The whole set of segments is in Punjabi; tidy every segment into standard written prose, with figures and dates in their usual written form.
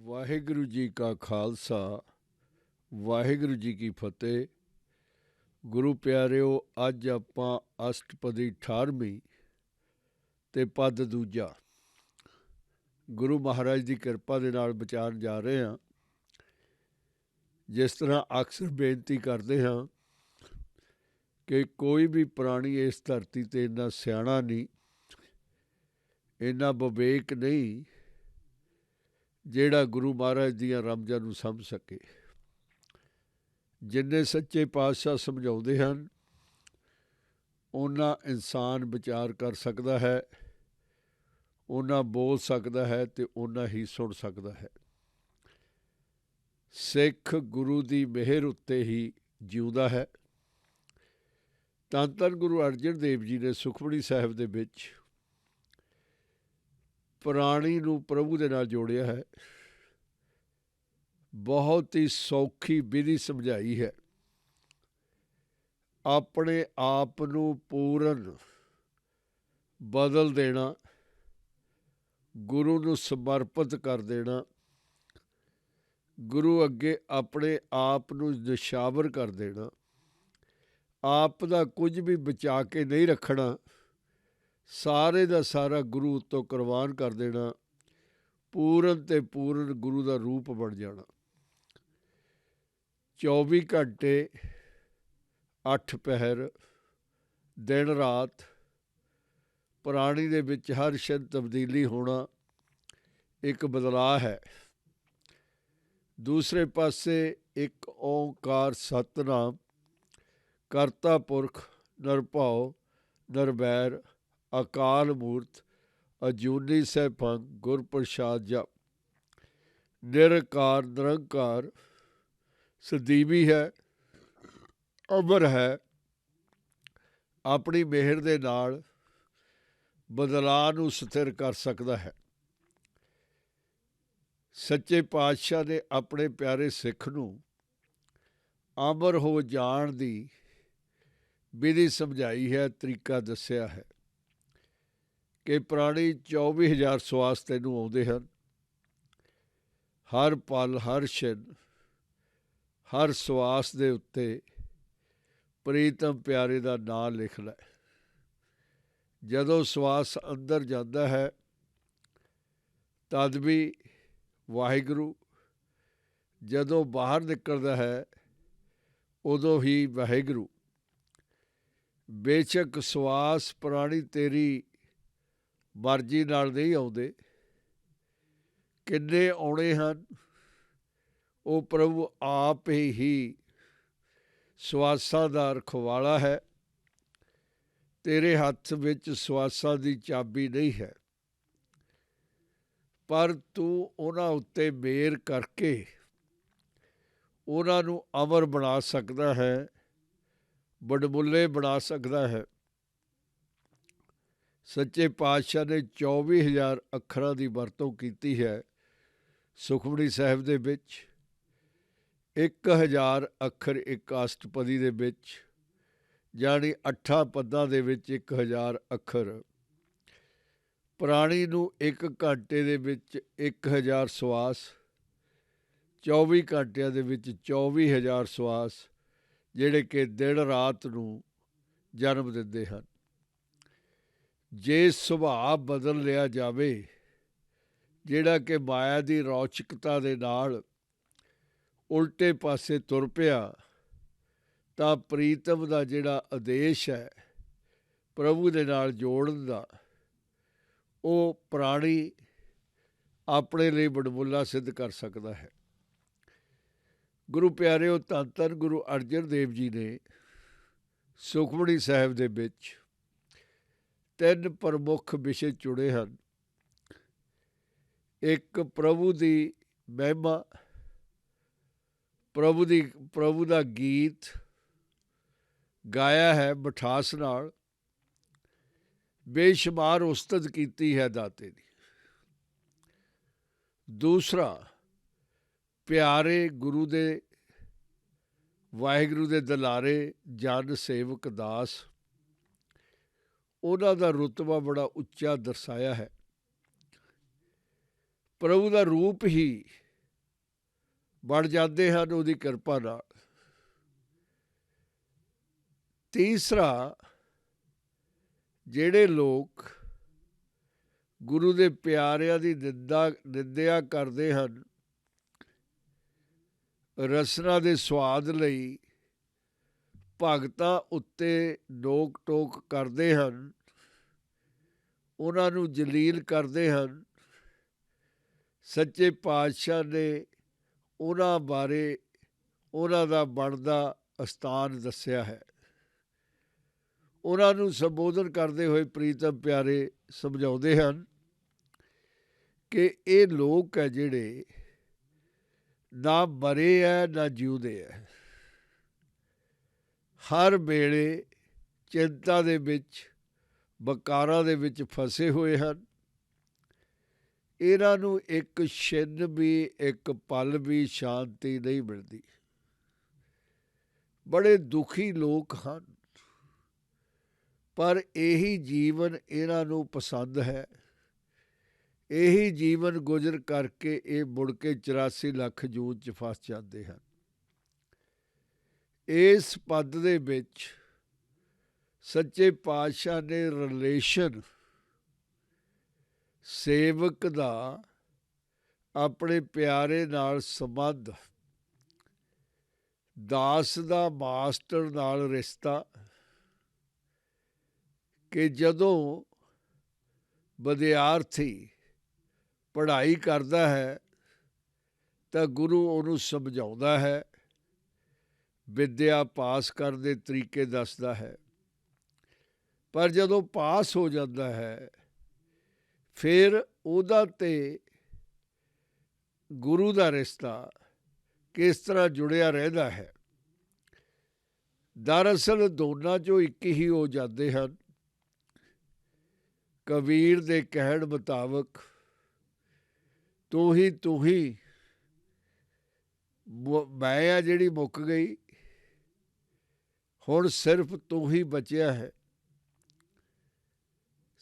ਵਾਹਿਗੁਰੂ ਜੀ ਕਾ ਖਾਲਸਾ ਵਾਹਿਗੁਰੂ ਜੀ ਕੀ ਫਤਿਹ। ਗੁਰੂ ਪਿਆਰਿਓ, ਅੱਜ ਆਪਾਂ ਅਸ਼ਟਪਦੀ 18ਵੀਂ ਤੇ ਪਦ ਦੂਜਾ ਗੁਰੂ ਮਹਾਰਾਜ ਦੀ ਕਿਰਪਾ ਦੇ ਨਾਲ ਵਿਚਾਰਨ ਜਾ ਰਹੇ ਹਾਂ। ਜਿਸ ਤਰ੍ਹਾਂ ਅਕਸਰ ਬੇਨਤੀ ਕਰਦੇ ਹਾਂ ਕਿ ਕੋਈ ਵੀ ਪ੍ਰਾਣੀ ਇਸ ਧਰਤੀ 'ਤੇ ਇੰਨਾ ਸਿਆਣਾ ਨਹੀਂ, ਇੰਨਾ ਵਿਵੇਕ ਨਹੀਂ ਜਿਹੜਾ ਗੁਰੂ ਮਹਾਰਾਜ ਦੀਆਂ ਰਮਜ਼ਾਂ ਨੂੰ ਸਮਝ ਸਕੇ। ਜਿੰਨੇ ਸੱਚੇ ਪਾਤਸ਼ਾਹ ਸਮਝਾਉਂਦੇ ਹਨ ਓਨਾ ਇਨਸਾਨ ਵਿਚਾਰ ਕਰ ਸਕਦਾ ਹੈ, ਓਨਾ ਬੋਲ ਸਕਦਾ ਹੈ ਅਤੇ ਓਨਾ ਹੀ ਸੁਣ ਸਕਦਾ ਹੈ। ਸਿੱਖ ਗੁਰੂ ਦੀ ਮਿਹਰ ਉੱਤੇ ਹੀ ਜਿਉਂਦਾ ਹੈ। ਧੰਨ ਧੰਨ ਗੁਰੂ ਅਰਜਨ ਦੇਵ ਜੀ ਨੇ ਸੁਖਮਨੀ ਸਾਹਿਬ ਦੇ ਵਿੱਚ ਪ੍ਰਾਣੀ ਨੂੰ ਪ੍ਰਭੂ ਦੇ ਨਾਲ ਜੋੜਿਆ ਹੈ। ਬਹੁਤ ਹੀ ਸੌਖੀ ਵਿਧੀ ਸਮਝਾਈ ਹੈ। ਆਪਣੇ ਆਪ ਨੂੰ ਪੂਰਨ ਬਦਲ ਦੇਣਾ, ਗੁਰੂ ਨੂੰ ਸਮਰਪਿਤ ਕਰ ਦੇਣਾ, ਗੁਰੂ ਅੱਗੇ ਆਪਣੇ ਆਪ ਨੂੰ ਨਿਸ਼ਾਵਰ ਕਰ ਦੇਣਾ, ਆਪ ਦਾ ਕੁਝ ਵੀ ਬਚਾ ਕੇ ਨਹੀਂ ਰੱਖਣਾ, ਸਾਰੇ ਦਾ ਸਾਰਾ ਗੁਰੂ ਉੱਤੋਂ ਕੁਰਬਾਨ ਕਰ ਦੇਣਾ, ਪੂਰਨ ਤੇ ਪੂਰਨ ਗੁਰੂ ਦਾ ਰੂਪ ਬਣ ਜਾਣਾ। 24 ਘੰਟੇ 8 ਪਹਿਰ ਦਿਨ ਰਾਤ ਪ੍ਰਾਣੀ ਦੇ ਵਿੱਚ ਹਰ ਛਿਨ ਤਬਦੀਲੀ ਹੋਣਾ ਇੱਕ ਬਦਲਾਅ ਹੈ। ਦੂਸਰੇ ਪਾਸੇ ਇੱਕ ਓਂਕਾਰ ਸਤਿਨਾਮ ਕਰਤਾ ਪੁਰਖ ਨਿਰਭਉ ਨਿਰਵੈਰ ਅਕਾਲ ਮੂਰਤ ਅਜੂਨੀ ਸੈਭੰ ਗੁਰ ਪ੍ਰਸਾਦ ਜਪ। ਨਿਰਕਾਰ ਨਿਰੰਕਾਰ ਸਦੀਵੀ ਹੈ, ਅਮਰ ਹੈ। ਆਪਣੀ ਮਿਹਰ ਦੇ ਨਾਲ ਬਦਲਾਅ ਨੂੰ ਸਥਿਰ ਕਰ ਸਕਦਾ ਹੈ। ਸੱਚੇ ਪਾਤਸ਼ਾਹ ਨੇ ਆਪਣੇ ਪਿਆਰੇ ਸਿੱਖ ਨੂੰ ਅਮਰ ਹੋ ਜਾਣ ਦੀ ਵਿਧੀ ਸਮਝਾਈ ਹੈ, ਤਰੀਕਾ ਦੱਸਿਆ ਹੈ ਕਿ ਪ੍ਰਾਣੀ 24,000 ਸਵਾਸ ਤੈਨੂੰ ਆਉਂਦੇ ਹਨ। ਹਰ ਪਲ ਹਰ ਛਿਨ ਹਰ ਸਵਾਸ ਦੇ ਉੱਤੇ ਪ੍ਰੀਤਮ ਪਿਆਰੇ ਦਾ ਨਾਂ ਲਿਖ ਲੈ। ਜਦੋਂ ਸਵਾਸ ਅੰਦਰ ਜਾਂਦਾ ਹੈ ਤਦ ਵੀ ਵਾਹਿਗੁਰੂ, ਜਦੋਂ ਬਾਹਰ ਨਿਕਲਦਾ ਹੈ ਉਦੋਂ ਹੀ ਵਾਹਿਗੁਰੂ। ਬੇਸ਼ੱਕ ਸਵਾਸ ਪ੍ਰਾਣੀ ਤੇਰੀ ਮਰਜ਼ੀ ਨਾਲ ਨਹੀਂ ਆਉਂਦੇ, ਕਿੰਨੇ ਆਉਣੇ ਹਨ ਉਹ ਪ੍ਰਭੂ ਆਪ ਹੀ ਸਵਾਸਾਂ ਦਾ ਰਖਵਾਲਾ ਹੈ। ਤੇਰੇ ਹੱਥ ਵਿੱਚ ਸਵਾਸਾਂ ਦੀ ਚਾਬੀ ਨਹੀਂ ਹੈ, ਪਰ ਤੂੰ ਉਹਨਾਂ ਉੱਤੇ ਮਿਹਰ ਕਰਕੇ ਉਹਨਾਂ ਨੂੰ ਅਮਰ ਬਣਾ ਸਕਦਾ ਹੈ, ਵਡਮੁੱਲੇ ਬਣਾ ਸਕਦਾ ਹੈ। ਸੱਚੇ ਪਾਤਸ਼ਾਹ ਨੇ 24,000 ਅੱਖਰਾਂ ਦੀ ਵਰਤੋਂ ਕੀਤੀ ਹੈ ਸੁਖਮਨੀ ਸਾਹਿਬ ਦੇ ਵਿੱਚ। 1,000 ਅੱਖਰ ਇੱਕ ਅਸ਼ਟਪਦੀ ਦੇ ਵਿੱਚ, ਜਾਣੀ 8 ਪਦਾਂ ਦੇ ਵਿੱਚ 1,000 ਅੱਖਰ। ਪ੍ਰਾਣੀ ਨੂੰ 1 ਘੰਟੇ ਦੇ ਵਿੱਚ 1,000 ਸਵਾਸ, 24 ਘੰਟਿਆਂ ਦੇ ਵਿੱਚ 24,000 ਸਵਾਸ, ਜਿਹੜੇ ਕਿ ਦਿਨ ਰਾਤ ਨੂੰ ਜਨਮ ਦਿੰਦੇ ਹਨ। ਜੇ ਸੁਭਾਅ ਬਦਲ ਲਿਆ ਜਾਵੇ, ਜਿਹੜਾ ਕਿ ਮਾਇਆ ਦੀ ਰੌਚਕਤਾ ਦੇ ਨਾਲ ਉਲਟੇ ਪਾਸੇ ਤੁਰ ਪਿਆ, ਤਾਂ ਪ੍ਰੀਤਮ ਦਾ ਜਿਹੜਾ ਆਦੇਸ਼ ਹੈ ਪ੍ਰਭੂ ਦੇ ਨਾਲ ਜੋੜਨ ਦਾ, ਉਹ ਪ੍ਰਾਣੀ ਆਪਣੇ ਲਈ ਵਡਮੁੱਲਾ ਸਿੱਧ ਕਰ ਸਕਦਾ ਹੈ। ਗੁਰੂ ਪਿਆਰਿਓ, ਧੰਨ ਧੰਨ ਗੁਰੂ ਅਰਜਨ ਦੇਵ ਜੀ ਨੇ ਸੁਖਮਨੀ ਸਾਹਿਬ ਦੇ ਵਿੱਚ 3 ਪ੍ਰਮੁੱਖ ਵਿਸ਼ੇ ਚੁਣੇ ਹਨ। ਇੱਕ ਪ੍ਰਭੂ ਦੀ ਮਹਿਮਾ, ਪ੍ਰਭੂ ਦਾ ਗੀਤ ਗਾਇਆ ਹੈ ਮਿਠਾਸ ਨਾਲ, ਬੇਸ਼ੁਮਾਰ ਉਸਤਤ ਕੀਤੀ ਹੈ ਦਾਤੇ ਦੀ। ਦੂਸਰਾ, ਪਿਆਰੇ ਗੁਰੂ ਦੇ ਵਾਹਿਗੁਰੂ ਦੇ ਦੁਲਾਰੇ ਜਨ ਸੇਵਕ ਦਾਸ, ਉਹਨਾਂ ਦਾ ਰੁਤਬਾ ਬੜਾ ਉੱਚਾ ਦਰਸਾਇਆ ਹੈ। ਪ੍ਰਭੂ ਦਾ ਰੂਪ ਹੀ ਬਣ ਜਾਂਦੇ ਹਨ ਉਹਦੀ ਕਿਰਪਾ ਨਾਲ। ਤੀਸਰਾ, ਜਿਹੜੇ ਲੋਕ ਗੁਰੂ ਦੇ ਪਿਆਰਿਆਂ ਦੀ ਨਿੰਦਿਆ ਕਰਦੇ ਹਨ, ਰਸਨਾ ਦੇ ਸਵਾਦ ਲਈ ਭਗਤਾਂ ਉੱਤੇ ਨੋਕ ਟੋਕ ਕਰਦੇ ਹਨ, ਉਹਨਾਂ ਨੂੰ ਜਲੀਲ ਕਰਦੇ ਹਨ, ਸੱਚੇ ਪਾਤਸ਼ਾਹ ਨੇ ਉਹਨਾਂ ਬਾਰੇ ਉਹਨਾਂ ਦਾ ਬਣਦਾ ਅਸਥਾਨ ਦੱਸਿਆ ਹੈ। ਉਹਨਾਂ ਨੂੰ ਸੰਬੋਧਨ ਕਰਦੇ ਹੋਏ ਪ੍ਰੀਤਮ ਪਿਆਰੇ ਸਮਝਾਉਂਦੇ ਹਨ ਕਿ ਇਹ ਲੋਕ ਹੈ ਜਿਹੜੇ ਨਾ ਮਰੇ ਹੈ ਨਾ ਜਿਉਂਦੇ ਹੈ, ਹਰ ਵੇਲੇ ਚਿੰਤਾ ਦੇ ਵਿੱਚ, ਬਕਾਰਾਂ ਦੇ ਵਿੱਚ ਫਸੇ ਹੋਏ ਹਨ। ਇਹਨਾਂ ਨੂੰ ਇੱਕ ਛਿਨ ਵੀ, ਇੱਕ ਪਲ ਵੀ ਸ਼ਾਂਤੀ ਨਹੀਂ ਮਿਲਦੀ। ਬੜੇ ਦੁਖੀ ਲੋਕ ਹਨ, ਪਰ ਇਹੀ ਜੀਵਨ ਇਹਨਾਂ ਨੂੰ ਪਸੰਦ ਹੈ। ਇਹੀ ਜੀਵਨ ਗੁਜ਼ਰ ਕਰਕੇ ਇਹ ਮੁੜ ਕੇ 84 ਲੱਖ ਜੂਨ 'ਚ ਫਸ ਜਾਂਦੇ ਹਨ। ਇਸ ਪਦ ਦੇ ਵਿੱਚ ਸੱਚੇ ਪਾਤਸ਼ਾਹ ਨੇ ਰਿਲੇਸ਼ਨ ਸੇਵਕ ਦਾ ਆਪਣੇ ਪਿਆਰੇ ਨਾਲ ਸੰਬੰਧ, ਦਾਸ ਦਾ ਮਾਸਟਰ ਨਾਲ ਰਿਸ਼ਤਾ, ਕਿ ਜਦੋਂ ਵਿਦਿਆਰਥੀ ਪੜ੍ਹਾਈ ਕਰਦਾ ਹੈ ਤਾਂ ਗੁਰੂ ਉਹਨੂੰ ਸਮਝਾਉਂਦਾ ਹੈ, ਵਿੱਦਿਆ ਪਾਸ ਕਰਨ ਦੇ ਤਰੀਕੇ ਦੱਸਦਾ ਹੈ। ਪਰ ਜਦੋਂ ਪਾਸ ਹੋ ਜਾਂਦਾ ਹੈ ਫਿਰ ਉਹਦਾ ਤੇ ਗੁਰੂ ਦਾ ਰਿਸ਼ਤਾ ਕਿਸ ਤਰ੍ਹਾਂ ਜੁੜਿਆ ਰਹਿੰਦਾ ਹੈ। ਦਰਅਸਲ ਦੋਨਾਂ 'ਚੋਂ ਇੱਕ ਹੀ ਹੋ ਜਾਂਦੇ ਹਨ। ਕਬੀਰ ਦੇ ਕਹਿਣ ਮੁਤਾਬਕ ਤੂੰ ਹੀ ਮੈਂ ਆ ਜਿਹੜੀ ਮੁੱਕ ਗਈ, ਹੁਣ ਸਿਰਫ ਤੂੰ ਹੀ ਬਚਿਆ ਹੈ।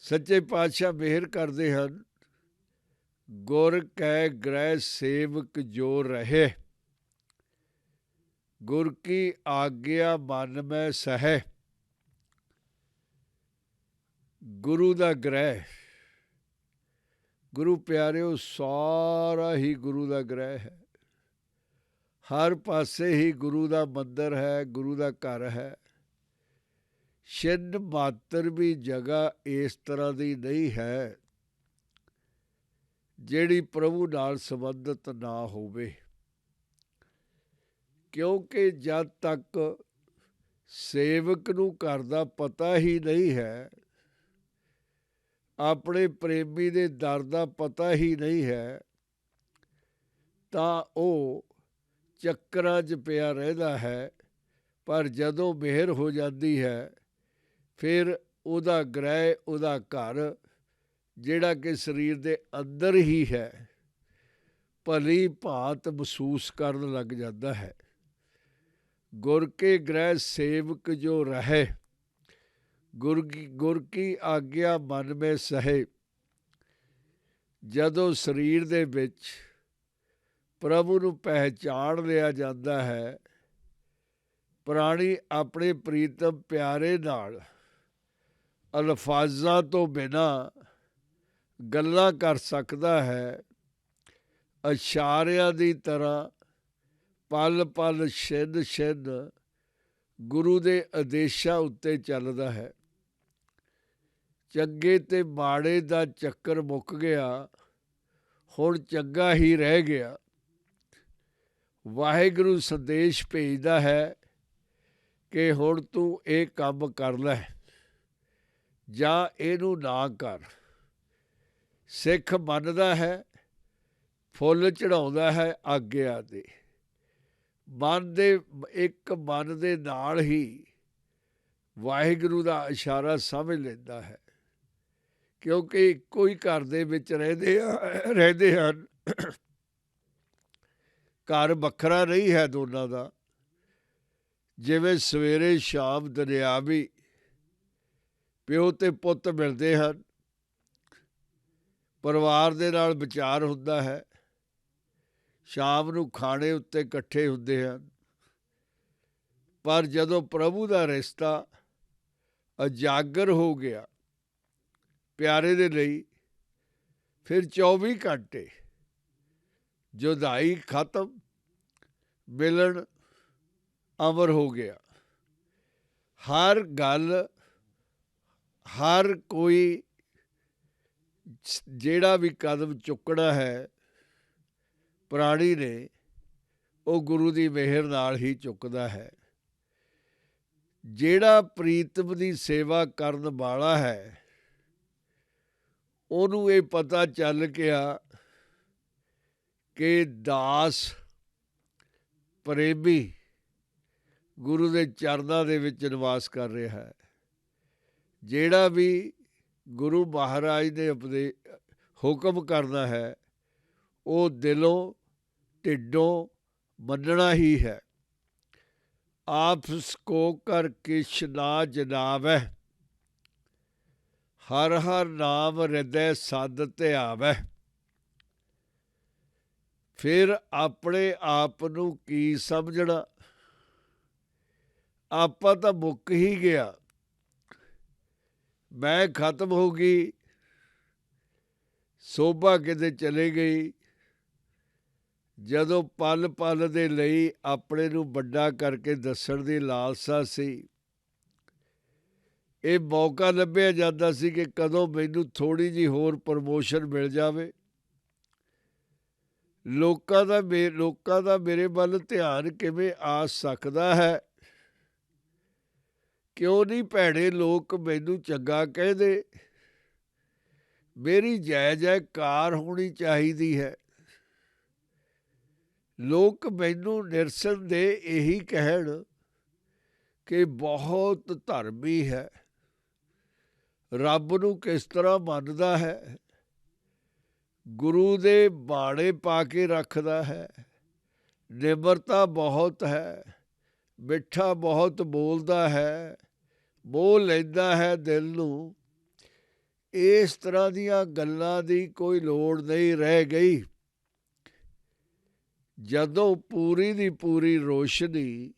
ਸੱਚੇ ਪਾਤਸ਼ਾਹ ਮਿਹਰ ਕਰਦੇ ਹਨ, ਗੁਰ ਕੈ ਗ੍ਰਹਿ ਸੇਵਕ ਜੋ ਰਹੇ, ਗੁਰ ਕੀ ਆਗਿਆ ਮਨ ਮੈਂ ਸਹੈ। ਗੁਰੂ ਦਾ ਗ੍ਰਹਿ, ਗੁਰੂ ਪਿਆਰਿਓ, ਸਾਰਾ ਹੀ ਗੁਰੂ ਦਾ ਗ੍ਰਹਿ ਹੈ। ਹਰ ਪਾਸੇ ਹੀ ਗੁਰੂ ਦਾ ਮੰਦਰ ਹੈ, ਗੁਰੂ ਦਾ ਘਰ ਹੈ। ਛਿਨ ਮਾਤਰ ਵੀ ਜਗ੍ਹਾ ਇਸ ਤਰ੍ਹਾਂ ਦੀ ਨਹੀਂ ਹੈ ਜਿਹੜੀ ਪ੍ਰਭੂ ਨਾਲ ਸੰਬੰਧਿਤ ਨਾ ਹੋਵੇ, ਕਿਉਂਕਿ ਜਦ ਤੱਕ ਸੇਵਕ ਨੂੰ ਘਰ ਦਾ ਪਤਾ ਹੀ ਨਹੀਂ ਹੈ, ਆਪਣੇ ਪ੍ਰੇਮੀ ਦੇ ਦਰ ਦਾ ਪਤਾ ਹੀ ਨਹੀਂ ਹੈ, ਤਾਂ ਉਹ ਚੱਕਰਾਂ 'ਚ ਪਿਆ ਰਹਿੰਦਾ ਹੈ। ਪਰ ਜਦੋਂ ਮਿਹਰ ਹੋ ਜਾਂਦੀ ਹੈ ਫਿਰ ਉਹਦਾ ਗ੍ਰਹਿ, ਉਹਦਾ ਘਰ, ਜਿਹੜਾ ਕਿ ਸਰੀਰ ਦੇ ਅੰਦਰ ਹੀ ਹੈ, ਭਲੀ ਭਾਂਤ ਮਹਿਸੂਸ ਕਰਨ ਲੱਗ ਜਾਂਦਾ ਹੈ। ਗੁਰ ਕੇ ਗ੍ਰਹਿ ਸੇਵਕ ਜੋ ਰਹੇ, ਗੁਰ ਕੀ ਆਗਿਆ ਮਨ ਮੇਂ ਸਹੇ। ਜਦੋਂ ਸਰੀਰ ਦੇ ਵਿੱਚ ਪ੍ਰਭੂ ਨੂੰ ਪਹਿਚਾਣ ਲਿਆ ਜਾਂਦਾ ਹੈ, ਪ੍ਰਾਣੀ ਆਪਣੇ ਪ੍ਰੀਤਮ ਪਿਆਰੇ ਨਾਲ ਅਲਫਾਜ਼ਾਂ ਤੋਂ ਬਿਨਾਂ ਗੱਲਾਂ ਕਰ ਸਕਦਾ ਹੈ। ਇਸ਼ਾਰਿਆਂ ਦੀ ਤਰ੍ਹਾਂ ਪਲ ਪਲ, ਛਿਨ ਛਿਨ ਗੁਰੂ ਦੇ ਆਦੇਸ਼ਾਂ ਉੱਤੇ ਚੱਲਦਾ ਹੈ। ਚੰਗੇ ਤੇ ਮਾੜੇ ਦਾ ਚੱਕਰ ਮੁੱਕ ਗਿਆ, ਹੁਣ ਚੰਗਾ ਹੀ ਰਹਿ ਗਿਆ। ਵਾਹਿਗੁਰੂ ਸੰਦੇਸ਼ ਭੇਜਦਾ ਹੈ ਕਿ ਹੁਣ ਤੂੰ ਇਹ ਕੰਮ ਕਰ ਲੈ ਜਾਂ ਇਹਨੂੰ ਨਾ ਕਰ। ਸਿੱਖ ਮੰਨਦਾ ਹੈ, ਫੁੱਲ ਚੜ੍ਹਾਉਂਦਾ ਹੈ ਆਗਿਆ ਦੇ। ਇੱਕ ਮਨ ਦੇ ਨਾਲ ਹੀ ਵਾਹਿਗੁਰੂ ਦਾ ਇਸ਼ਾਰਾ ਸਮਝ ਲੈਂਦਾ ਹੈ, ਕਿਉਂਕਿ ਇੱਕੋ ਹੀ ਘਰ ਦੇ ਵਿੱਚ ਰਹਿੰਦੇ ਹਨ। ਘਰ ਵੱਖਰਾ ਨਹੀਂ ਹੈ ਦੋਨਾਂ ਦਾ। ਜਿਵੇਂ ਸਵੇਰੇ ਸ਼ਾਮ ਦੁਨਿਆਵੀ ਪਿਓ ਤੇ ਪੁੱਤ ਮਿਲਦੇ ਹਨ, ਪਰਿਵਾਰ ਦੇ ਨਾਲ ਵਿਚਾਰ ਹੁੰਦਾ ਹੈ, ਸ਼ਾਮ ਨੂੰ ਖਾਣੇ ਉੱਤੇ ਇਕੱਠੇ ਹੁੰਦੇ ਹਨ। ਪਰ ਜਦੋਂ ਪ੍ਰਭੂ ਦਾ ਰਿਸ਼ਤਾ ਉਜਾਗਰ ਹੋ ਗਿਆ ਪਿਆਰੇ ਦੇ ਲਈ, ਫਿਰ 24 ਘੰਟੇ ਜੁਦਾਈ ਖਤਮ, ਮਿਲਣ ਅਮਰ ਹੋ ਗਿਆ। ਹਰ ਗੱਲ, ਹਰ ਕੋਈ ਜਿਹੜਾ ਵੀ ਕਦਮ ਚੁੱਕਣਾ ਹੈ ਪ੍ਰਾਣੀ ਨੇ, ਉਹ ਗੁਰੂ ਦੀ ਮਿਹਰ ਨਾਲ ਹੀ ਚੁੱਕਦਾ ਹੈ। ਜਿਹੜਾ ਪ੍ਰੀਤਮ ਦੀ ਸੇਵਾ ਕਰਨ ਵਾਲਾ ਹੈ, ਉਹਨੂੰ ਇਹ ਪਤਾ ਚੱਲ ਗਿਆ ਕਿ ਦਾਸ ਪ੍ਰੇਮੀ ਗੁਰੂ ਦੇ ਚਰਨਾਂ ਦੇ ਵਿੱਚ ਨਿਵਾਸ ਕਰ ਰਿਹਾ ਹੈ। ਜਿਹੜਾ ਵੀ ਗੁਰੂ ਮਹਾਰਾਜ ਨੇ ਆਪਣੇ ਹੁਕਮ ਕਰਨਾ ਹੈ, ਉਹ ਦਿਲੋਂ ਢਿੱਡੋਂ ਮੰਨਣਾ ਹੀ ਹੈ। ਆਪਸ ਕੋ ਕਰ ਕਿਛ ਨਾ ਜਨਾਵੈ, ਹਰ ਹਰ ਨਾਮ ਹਿਰਦੈ ਸਦ ਧਿਆਵੈ। ਫਿਰ ਆਪਣੇ ਆਪ ਨੂੰ ਕੀ ਸਮਝਣਾ, ਆਪਾਂ ਤਾਂ ਮੁੱਕ ਹੀ ਗਿਆ। ਮੈਂ ਖਤਮ ਹੋ ਗਈ, ਸੋਭਾ ਕਿਤੇ ਚਲੇ ਗਈ। ਜਦੋਂ ਪਲ ਪਲ ਦੇ ਲਈ ਆਪਣੇ ਨੂੰ ਵੱਡਾ ਕਰਕੇ ਦੱਸਣ ਦੀ ਲਾਲਸਾ ਸੀ, ਇਹ ਮੌਕਾ ਲੱਭਿਆ ਜਾਂਦਾ ਸੀ ਕਿ ਕਦੋਂ ਮੈਨੂੰ ਥੋੜ੍ਹੀ ਜਿਹੀ ਹੋਰ ਪ੍ਰਮੋਸ਼ਨ ਮਿਲ ਜਾਵੇ। ਲੋਕਾਂ ਦਾ ਮੇਰੇ ਵੱਲ ਧਿਆਨ ਕਿਵੇਂ ਆ ਸਕਦਾ ਹੈ? ਕਿਉਂ ਨਹੀਂ ਭੈੜੇ ਲੋਕ ਮੈਨੂੰ ਚੰਗਾ ਕਹਿੰਦੇ? ਮੇਰੀ ਜੈ ਜੈਕਾਰ ਹੋਣੀ ਚਾਹੀਦੀ ਹੈ। ਲੋਕ ਮੈਨੂੰ ਨਿਰਸਨ ਦੇ ਇਹੀ ਕਹਿਣ ਕਿ ਬਹੁਤ ਧਰਮੀ ਹੈ, ਰੱਬ ਨੂੰ ਕਿਸ ਤਰ੍ਹਾਂ ਮੰਨਦਾ ਹੈ, ਗੁਰੂ ਦੇ ਬਾਣੇ ਪਾ ਕੇ ਰੱਖਦਾ ਹੈ, ਨਿਮਰਤਾ ਬਹੁਤ ਹੈ, ਮਿੱਠਾ ਬਹੁਤ ਬੋਲਦਾ ਹੈ, ਮੋਹ ਲੈਂਦਾ ਹੈ ਦਿਲ ਨੂੰ। ਇਸ ਤਰ੍ਹਾਂ ਦੀਆਂ ਗੱਲਾਂ ਦੀ ਕੋਈ ਲੋੜ ਨਹੀਂ ਰਹਿ ਗਈ। ਜਦੋਂ ਪੂਰੀ ਦੀ ਪੂਰੀ ਰੋਸ਼ਨੀ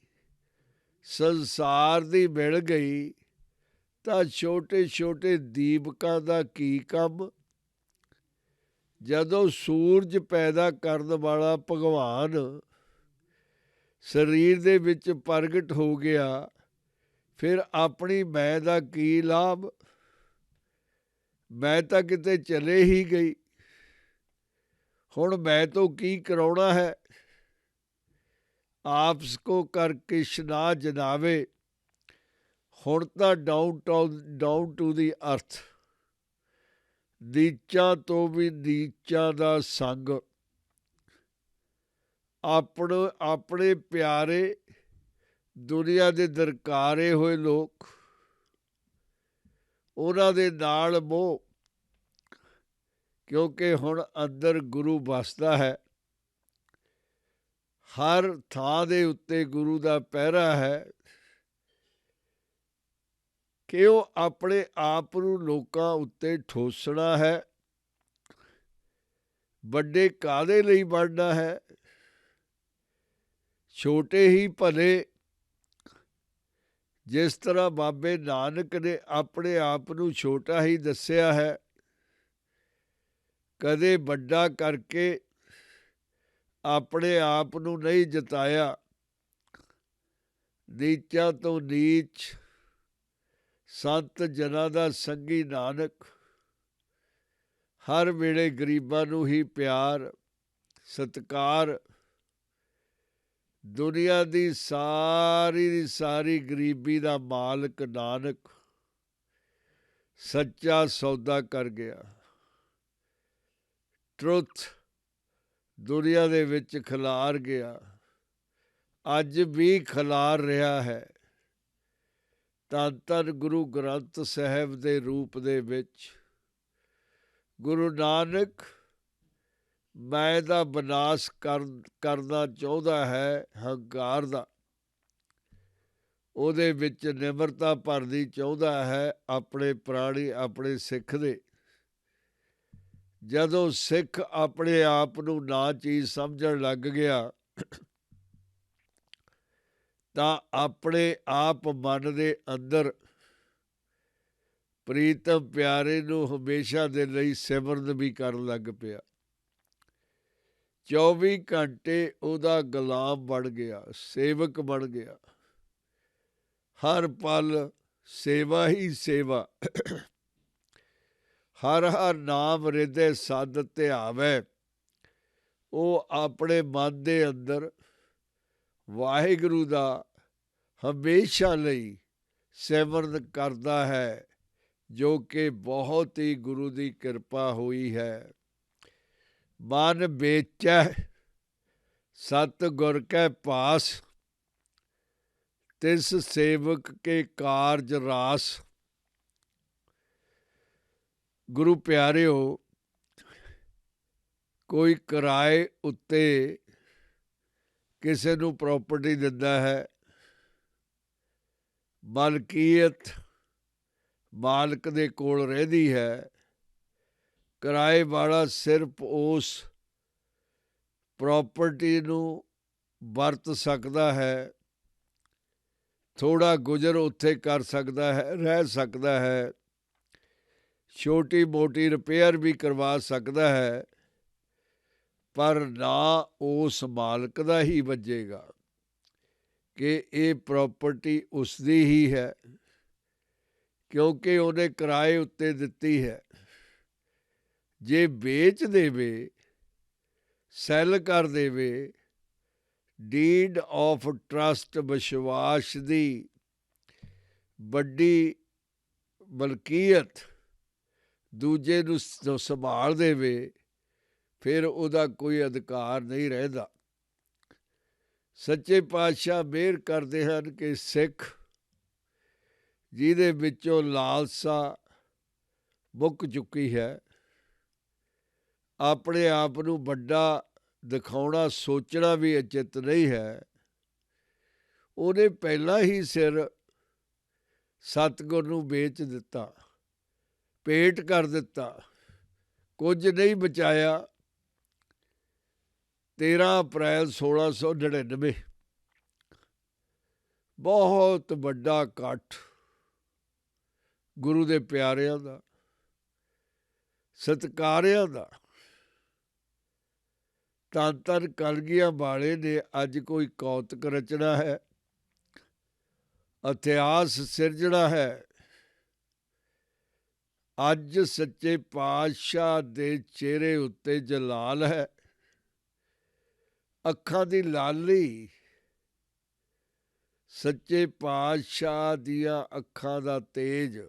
ਸੰਸਾਰ ਦੀ ਮਿਲ ਗਈ ਤਾਂ ਛੋਟੇ ਛੋਟੇ ਦੀਪਕਾਂ ਦਾ ਕੀ ਕੰਮ? ਜਦੋਂ ਸੂਰਜ ਪੈਦਾ ਕਰਨ ਵਾਲਾ ਭਗਵਾਨ ਸਰੀਰ ਦੇ ਵਿੱਚ ਪ੍ਰਗਟ ਹੋ ਗਿਆ, ਫਿਰ ਆਪਣੀ ਮੈਂ ਦਾ ਕੀ ਲਾਭ? ਮੈਂ ਤਾਂ ਕਿਤੇ ਚਲੇ ਹੀ ਗਈ। ਹੁਣ ਮੈਂ ਤੋਂ ਕੀ ਕਰਾਉਣਾ ਹੈ? ਆਪਸ ਕੋ ਕਰ ਕਿਛ ਨਾ ਜਨਾਵੇ। ਹੁਣ ਤਾਂ ਡਾਊਨ ਟੂ ਦੀ ਅਰਥ, ਨੀਚਾਂ ਤੋਂ ਵੀ ਨੀਚਾਂ ਦਾ ਸੰਗ। ਆਪਣੇ ਪਿਆਰੇ ਦੁਨੀਆ ਦੇ ਦਰਕਾਰੇ ਹੋਏ ਲੋਕ, ਉਹਨਾਂ ਦੇ ਨਾਲ ਮੋਹ, ਕਿਉਂਕਿ ਹੁਣ ਅੰਦਰ ਗੁਰੂ ਵਸਦਾ ਹੈ। ਹਰ ਥਾਂ ਦੇ ਉੱਤੇ ਗੁਰੂ ਦਾ ਪਹਿਰਾ ਹੈ ਕਿ ਉਹ ਆਪਣੇ ਆਪ ਨੂੰ ਲੋਕਾਂ ਉੱਤੇ ਠੋਸਣਾ ਹੈ। ਵੱਡੇ ਕਾਹਦੇ ਲਈ ਬਣਨਾ ਹੈ? ਛੋਟੇ ਹੀ ਭਲੇ। ਜਿਸ ਤਰ੍ਹਾਂ ਬਾਬੇ ਨਾਨਕ ਨੇ ਆਪਣੇ ਆਪ ਨੂੰ ਛੋਟਾ ਹੀ ਦੱਸਿਆ ਹੈ, ਕਦੇ ਵੱਡਾ ਕਰਕੇ ਆਪਣੇ ਆਪ ਨੂੰ ਨਹੀਂ ਜਤਾਇਆ। ਨੀਚਾਂ ਤੋਂ ਨੀਚ ਸੰਤ ਜਨਾਂ ਦਾ ਸੰਗੀ ਨਾਨਕ, ਹਰ ਵੇਲੇ ਗਰੀਬਾਂ ਨੂੰ ਹੀ ਪਿਆਰ ਸਤਿਕਾਰ। ਦੁਨੀਆ ਦੀ ਸਾਰੀ ਗਰੀਬੀ ਦਾ ਮਾਲਕ ਨਾਨਕ ਸੱਚਾ ਸੌਦਾ ਕਰ ਗਿਆ। ਟਰੁੱਥ ਦੁਨੀਆ ਦੇ ਵਿੱਚ ਖਿਲਾਰ ਗਿਆ, ਅੱਜ ਵੀ ਖਿਲਾਰ ਰਿਹਾ ਹੈ। ਧੰਨ ਧੰਨ ਗੁਰੂ ਗ੍ਰੰਥ ਸਾਹਿਬ ਦੇ ਰੂਪ ਦੇ ਵਿੱਚ ਗੁਰੂ ਨਾਨਕ ਮੈਂ ਦਾ ਵਿਨਾਸ਼ ਕਰਨਾ ਚਾਹੁੰਦਾ ਹੈ, ਹੰਕਾਰ ਦਾ। ਉਹਦੇ ਵਿੱਚ ਨਿਮਰਤਾ ਭਰਨੀ ਚਾਹੁੰਦਾ ਹੈ ਆਪਣੇ ਪ੍ਰਾਣੀ, ਆਪਣੇ ਸਿੱਖ ਦੇ। ਜਦੋਂ ਸਿੱਖ ਆਪਣੇ ਆਪ ਨੂੰ ਨਾ ਚੀਜ਼ ਸਮਝਣ ਲੱਗ ਗਿਆ ਤਾਂ ਆਪਣੇ ਆਪ ਮਨ ਦੇ ਅੰਦਰ ਪ੍ਰੀਤਮ ਪਿਆਰੇ ਨੂੰ ਹਮੇਸ਼ਾ ਦੇ ਲਈ ਸਿਮਰਨ ਵੀ ਕਰਨ ਲੱਗ ਪਿਆ। 24 ਘੰਟੇ ਉਹਦਾ ਗੁਲਾਮ ਬਣ ਗਿਆ, ਸੇਵਕ ਬਣ ਗਿਆ। ਹਰ ਪਲ ਸੇਵਾ ਹੀ ਸੇਵਾ। ਹਰ ਹਰ ਨਾਮ ਹਿਰਦੇ ਸਦ ਧਿਆਵੈ। ਉਹ ਆਪਣੇ ਮਨ ਦੇ ਅੰਦਰ ਵਾਹਿਗੁਰੂ ਦਾ ਹਮੇਸ਼ਾ ਲਈ ਸਿਮਰਨ ਕਰਦਾ ਹੈ, ਜੋ ਕਿ ਬਹੁਤ ਹੀ ਗੁਰੂ ਦੀ ਕਿਰਪਾ ਹੋਈ ਹੈ। ਮਨ ਵੇਚੈ ਸਤ ਗੁਰ ਕੈ ਪਾਸ, ਤਿਸ ਸੇਵਕ ਕੇ ਕਾਰਜ ਰਾਸ। ਗੁਰੂ ਪਿਆਰਿਓ, ਕੋਈ ਕਿਰਾਏ ਉੱਤੇ ਕਿਸੇ ਨੂੰ ਪ੍ਰਾਪਰਟੀ ਦਿੰਦਾ ਹੈ, ਮਲਕੀਅਤ ਮਾਲਕ ਦੇ ਕੋਲ ਰਹਿੰਦੀ ਹੈ। ਕਿਰਾਏ ਵਾਲਾ ਸਿਰਫ ਉਸ ਪ੍ਰਾਪਰਟੀ ਨੂੰ ਵਰਤ ਸਕਦਾ ਹੈ, ਥੋੜ੍ਹਾ ਗੁਜ਼ਰ ਉੱਥੇ ਕਰ ਸਕਦਾ ਹੈ, ਰਹਿ ਸਕਦਾ ਹੈ, ਛੋਟੀ ਮੋਟੀ ਰਿਪੇਅਰ ਵੀ ਕਰਵਾ ਸਕਦਾ ਹੈ, ਪਰ ਨਾ ਉਸ ਮਾਲਕ ਦਾ ਹੀ ਵੱਜੇਗਾ ਕਿ ਇਹ ਪ੍ਰਾਪਰਟੀ ਉਸ ਦੀ ਹੀ ਹੈ, ਕਿਉਂਕਿ ਉਹਨੇ ਕਿਰਾਏ ਉੱਤੇ ਦਿੱਤੀ ਹੈ। ਜੇ ਵੇਚ ਦੇਵੇ, ਸੈੱਲ ਕਰ ਦੇਵੇ, ਡੀਡ ਆਫ ਟਰਸਟ ਵਿਸ਼ਵਾਸ ਦੀ ਵੱਡੀ ਮਲਕੀਅਤ ਦੂਜੇ ਨੂੰ ਸੰਭਾਲ ਦੇਵੇ, ਫਿਰ ਉਹਦਾ ਕੋਈ ਅਧਿਕਾਰ ਨਹੀਂ ਰਹਿੰਦਾ। ਸੱਚੇ ਪਾਤਸ਼ਾਹ ਮਿਹਰ ਕਰਦੇ ਹਨ ਕਿ ਸਿੱਖ ਜਿਹਦੇ ਵਿੱਚੋਂ ਲਾਲਸਾ ਮੁੱਕ ਚੁੱਕੀ ਹੈ, ਆਪਣੇ ਆਪ ਨੂੰ ਵੱਡਾ ਦਿਖਾਉਣਾ ਸੋਚਣਾ ਵੀ ਉਚਿਤ ਨਹੀਂ ਹੈ, ਉਹਨੇ ਪਹਿਲਾਂ ਹੀ ਸਿਰ ਸਤਿਗੁਰ ਨੂੰ ਵੇਚ ਦਿੱਤਾ, ਭੇਟ ਕਰ ਦਿੱਤਾ, ਕੁਝ ਨਹੀਂ ਬਚਾਇਆ। 13 ਅਪ੍ਰੈਲ 1699 ਬਹੁਤ ਵੱਡਾ ਇਕੱਠ ਗੁਰੂ ਦੇ ਪਿਆਰਿਆਂ ਦਾ, ਸਤਿਕਾਰਿਆਂ ਦਾ। ਧੰਨ ਧੰਨ ਕਲਗੀਆਂ ਵਾਲੇ ਨੇ ਅੱਜ ਕੋਈ ਕੌਤਕ ਰਚਣਾ ਹੈ, ਇਤਿਹਾਸ ਸਿਰਜਣਾ ਹੈ। ਅੱਜ ਸੱਚੇ ਪਾਤਸ਼ਾਹ ਦੇ ਚਿਹਰੇ ਉੱਤੇ ਜਲਾਲ ਹੈ, ਅੱਖਾਂ ਦੀ ਲਾਲੀ। ਸੱਚੇ ਪਾਤਸ਼ਾਹ ਦੀਆਂ ਅੱਖਾਂ ਦਾ ਤੇਜ।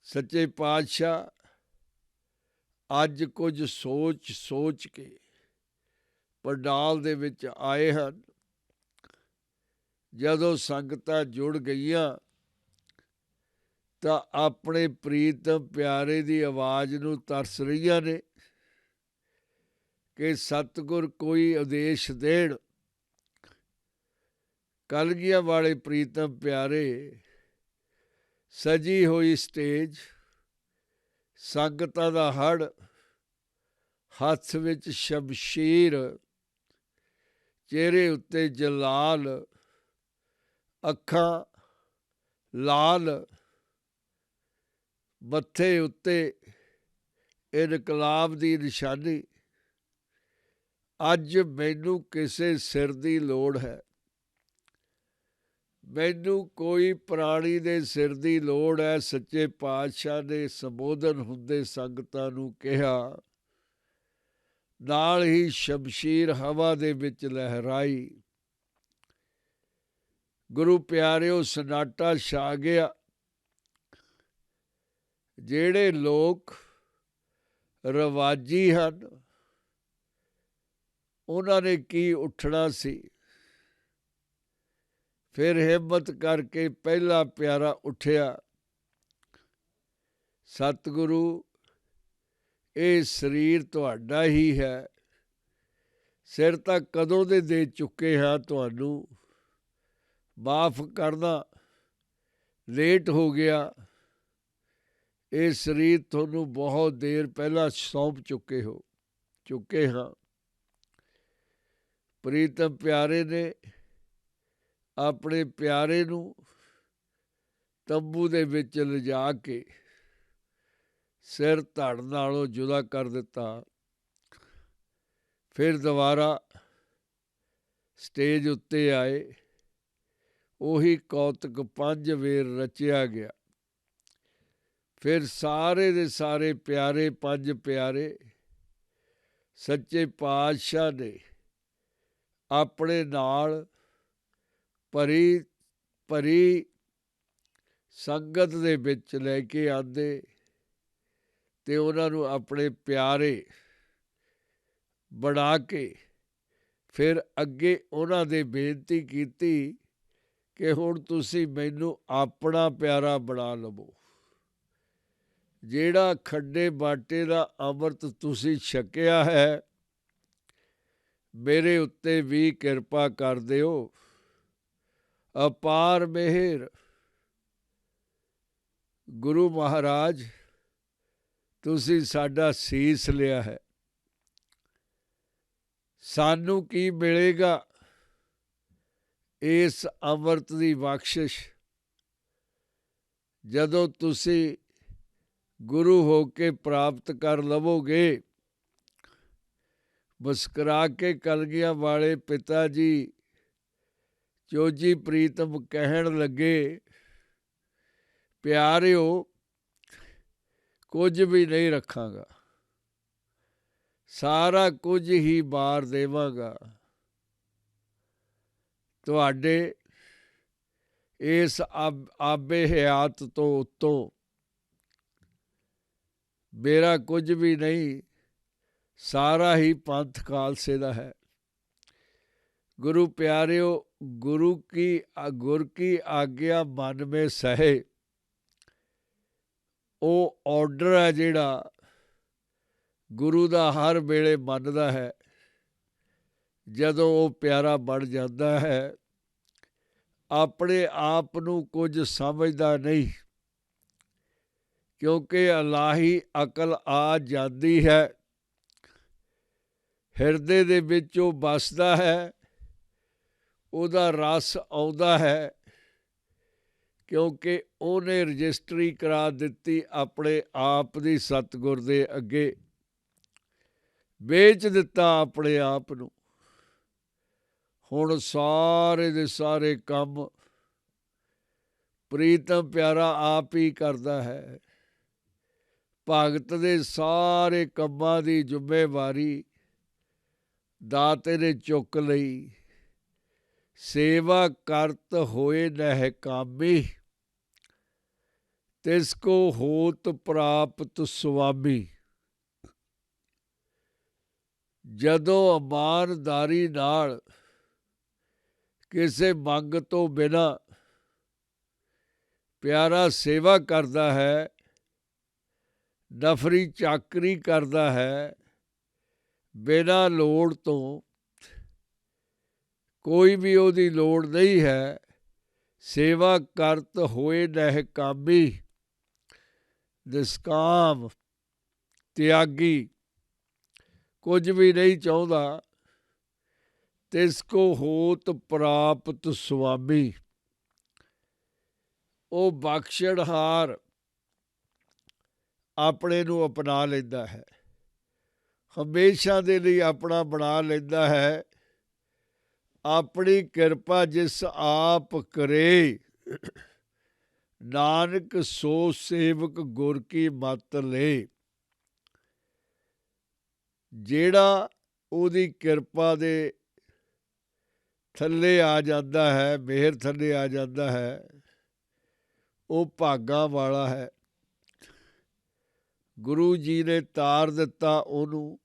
ਸੱਚੇ ਪਾਤਸ਼ਾਹ ਅੱਜ ਕੁਝ ਸੋਚ ਸੋਚ ਕੇ ਪੰਡਾਲ ਦੇ ਵਿੱਚ ਆਏ ਹਨ। ਜਦੋਂ ਸੰਗਤਾਂ ਜੁੜ ਗਈਆਂ ਤਾਂ ਆਪਣੇ ਪ੍ਰੀਤਮ ਪਿਆਰੇ ਦੀ ਆਵਾਜ਼ ਨੂੰ ਤਰਸ ਰਹੀਆਂ ਨੇ ਕਿ ਸਤਿਗੁਰ ਕੋਈ ਉਦੇਸ਼ ਦੇਣ। ਕਲਗੀਆਂ ਵਾਲੇ ਪ੍ਰੀਤਮ ਪਿਆਰੇ, ਸਜੀ ਹੋਈ ਸਟੇਜ, ਸੰਗਤਾਂ ਦਾ ਹੜ, ਹੱਥ ਵਿੱਚ ਸ਼ਮਸ਼ੀਰ, ਚਿਹਰੇ ਉੱਤੇ ਜਲਾਲ, ਅੱਖਾਂ ਲਾਲ, ਮੱਥੇ ਉੱਤੇ ਇਨਕਲਾਬ ਦੀ ਨਿਸ਼ਾਨੀ। ਅੱਜ ਮੈਨੂੰ ਕਿਸੇ ਸਿਰ ਦੀ ਲੋੜ ਹੈ, ਮੈਨੂੰ ਕੋਈ ਪ੍ਰਾਣੀ ਦੇ ਸਿਰ ਦੀ ਲੋੜ ਹੈ। ਸੱਚੇ ਪਾਤਸ਼ਾਹ ਨੇ ਸੰਬੋਧਨ ਹੁੰਦੇ ਸੰਗਤਾਂ ਨੂੰ ਕਿਹਾ, ਨਾਲ ਹੀ ਸ਼ਮਸ਼ੀਰ ਹਵਾ ਦੇ ਵਿੱਚ ਲਹਿਰਾਈ। ਗੁਰੂ ਪਿਆਰਿਓ, ਸਨਾਟਾ ਛਾ ਗਿਆ। ਜਿਹੜੇ ਲੋਕ ਰਿਵਾਜੀ ਹਨ, ਉਹਨਾਂ ਨੇ ਕੀ ਉੱਠਣਾ ਸੀ। ਫਿਰ ਹਿੰਮਤ ਕਰਕੇ ਪਹਿਲਾ ਪਿਆਰਾ ਉੱਠਿਆ, ਸਤਿਗੁਰੂ ਇਹ ਸਰੀਰ ਤੁਹਾਡਾ ਹੀ ਹੈ, ਸਿਰ ਤਾਂ ਕਦੋਂ ਦੇ ਚੁੱਕੇ ਹਾਂ ਤੁਹਾਨੂੰ, ਮਾਫ਼ ਕਰਨਾ ਲੇਟ ਹੋ ਗਿਆ। ਇਹ ਸਰੀਰ ਤੁਹਾਨੂੰ ਬਹੁਤ ਦੇਰ ਪਹਿਲਾਂ ਸੌਂਪ ਚੁੱਕੇ ਹਾਂ। ਪ੍ਰੀਤਮ ਪਿਆਰੇ ਨੇ ਆਪਣੇ ਪਿਆਰੇ ਨੂੰ ਤੰਬੂ ਦੇ ਵਿੱਚ ਲਿਜਾ ਕੇ ਸਿਰ ਧੜ ਨਾਲੋਂ ਜੁਦਾ ਕਰ ਦਿੱਤਾ। ਫਿਰ ਦੁਬਾਰਾ ਸਟੇਜ ਉੱਤੇ ਆਏ। ਉਹੀ ਕੌਤਕ 5 ਵੇਰ ਰਚਿਆ ਗਿਆ। ਫਿਰ ਸਾਰੇ ਦੇ ਸਾਰੇ ਪਿਆਰੇ 5 ਪਿਆਰੇ ਸੱਚੇ ਪਾਤਸ਼ਾਹ ਨੇ ਆਪਣੇ ਨਾਲ ਭਰੀ ਸੰਗਤ ਦੇ ਵਿੱਚ ਲੈ ਕੇ ਆਂਦੇ ਤੇ ਉਹਨਾਂ ਨੂੰ ਆਪਣੇ ਪਿਆਰੇ ਬਣਾ ਕੇ ਫਿਰ ਅੱਗੇ ਉਹਨਾਂ ਦੇ ਬੇਨਤੀ ਕੀਤੀ ਕਿ ਹੁਣ ਤੁਸੀਂ ਮੈਨੂੰ ਆਪਣਾ ਪਿਆਰਾ ਬਣਾ ਲਵੋ। ਜਿਹੜਾ ਖੱਡੇ ਬਾਟੇ ਦਾ ਅੰਮ੍ਰਿਤ ਤੁਸੀਂ ਛਕਿਆ ਹੈ, ਮੇਰੇ ਉੱਤੇ ਵੀ ਕਿਰਪਾ ਕਰ ਦਿਓ। ਅਪਾਰ ਮਿਹਰ। ਗੁਰੂ ਮਹਾਰਾਜ, ਤੁਸੀਂ ਸਾਡਾ ਸੀਸ ਲਿਆ ਹੈ। ਸਾਨੂੰ ਕੀ ਮਿਲੇਗਾ ਇਸ ਅੰਮ੍ਰਿਤ ਦੀ ਬਖਸ਼ਿਸ਼ ਜਦੋਂ ਤੁਸੀਂ ਗੁਰੂ ਹੋ ਕੇ ਪ੍ਰਾਪਤ ਕਰ ਲਵੋਗੇ। ਮੁਸਕਰਾ ਕੇ ਕਲਗੀਆਂ ਵਾਲੇ ਪਿਤਾ ਜੀ ਚੋਜੀ ਪ੍ਰੀਤਮ ਕਹਿਣ ਲੱਗੇ, ਪਿਆਰਿਓ, ਕੁਝ ਵੀ ਨਹੀਂ ਰੱਖਾਂਗਾ, ਸਾਰਾ ਕੁਝ ਹੀ ਬਾਰ ਦੇਵਾਂਗਾ। ਤੁਹਾਡੇ ਇਸ ਆਬੇ ਹਯਾਤ ਤੋਂ ਉੱਤੋਂ ਮੇਰਾ ਕੁਝ ਵੀ ਨਹੀਂ, ਸਾਰਾ ਹੀ ਪੰਥ ਖਾਲਸੇ ਦਾ ਹੈ। ਗੁਰੂ ਪਿਆਰਿਓ, ਗੁਰ ਕੀ ਆਗਿਆ ਮਨ ਮੇ ਸਹੇ, ਉਹ ਆਰਡਰ ਹੈ ਜਿਹੜਾ ਗੁਰੂ ਦਾ ਹਰ ਵੇਲੇ ਮੰਨਦਾ ਹੈ। ਜਦੋਂ ਉਹ ਪਿਆਰਾ ਬਣ ਜਾਂਦਾ ਹੈ, ਆਪਣੇ ਆਪ ਨੂੰ ਕੁਝ ਸਮਝਦਾ ਨਹੀਂ, ਕਿਉਂਕਿ ਇਲਾਹੀ ਅਕਲ ਆ ਜਾਂਦੀ ਹੈ। ਹਿਰਦੇ ਦੇ ਵਿੱਚ ਉਹ ਵੱਸਦਾ ਹੈ, ਉਹਦਾ ਰਸ ਆਉਂਦਾ ਹੈ, ਕਿਉਂਕਿ ਉਹਨੇ ਰਜਿਸਟਰੀ ਕਰਾ ਦਿੱਤੀ ਆਪਣੇ ਆਪ ਦੀ ਸਤਿਗੁਰ ਦੇ ਅੱਗੇ, ਵੇਚ ਦਿੱਤਾ ਆਪਣੇ ਆਪ ਨੂੰ। ਹੁਣ ਸਾਰੇ ਦੇ ਸਾਰੇ ਕੰਮ ਪ੍ਰੀਤਮ ਪਿਆਰਾ ਆਪ ਹੀ ਕਰਦਾ ਹੈ। ਭਗਤ ਦੇ ਸਾਰੇ ਕੰਮਾਂ ਦੀ ਜ਼ਿੰਮੇਵਾਰੀ ਦਾਤੇ ਨੇ ਚੁੱਕ ਲਈ। ਸੇਵਾ ਕਰਤ ਹੋਏ ਨਹਿ ਕਾਮੀ, ਤਿਸ ਕੋ ਹੋਤ ਪ੍ਰਾਪਤ ਸੁਆਮੀ। ਜਦੋਂ ਇਮਾਨਦਾਰੀ ਨਾਲ ਕਿਸੇ ਮੰਗ ਤੋਂ ਬਿਨਾਂ ਪਿਆਰਾ ਸੇਵਾ ਕਰਦਾ ਹੈ, ਨਫਰੀ ਚਾਕਰੀ ਕਰਦਾ ਹੈ, ਬਿਨਾਂ ਲੋੜ ਤੋਂ, ਕੋਈ ਵੀ ਉਹਦੀ ਲੋੜ ਨਹੀਂ ਹੈ, ਸੇਵਾ ਕਰਤ ਹੋਏ ਨਹਿ ਕਾਮੀ, ਨਿਸਕਾਮ ਤਿਆਗੀ, ਕੁਝ ਵੀ ਨਹੀਂ ਚਾਹੁੰਦਾ, ਤਿਸ ਕੋ ਹੋਤ ਪ੍ਰਾਪਤ ਸੁਆਮੀ, ਉਹ ਬਖਸ਼ਣਹਾਰ ਆਪਣੇ ਨੂੰ ਅਪਣਾ ਲੈਂਦਾ ਹੈ, ਹਮੇਸ਼ਾ ਦੇ ਲਈ ਆਪਣਾ ਬਣਾ ਲੈਂਦਾ ਹੈ। ਆਪਣੀ ਕਿਰਪਾ ਜਿਸ ਆਪ ਕਰੇ, ਨਾਨਕ ਸੋ ਸੇਵਕ ਗੁਰ ਕੀ ਮੱਤ ਲੈ। ਜਿਹੜਾ ਉਹਦੀ ਕਿਰਪਾ ਦੇ ਥੱਲੇ ਆ ਜਾਂਦਾ ਹੈ, ਮਿਹਰ ਥੱਲੇ ਆ ਜਾਂਦਾ ਹੈ, ਉਹ ਭਾਗਾਂ ਵਾਲਾ ਹੈ। ਗੁਰੂ ਜੀ ਨੇ ਤਾਰ ਦਿੱਤਾ ਉਹਨੂੰ,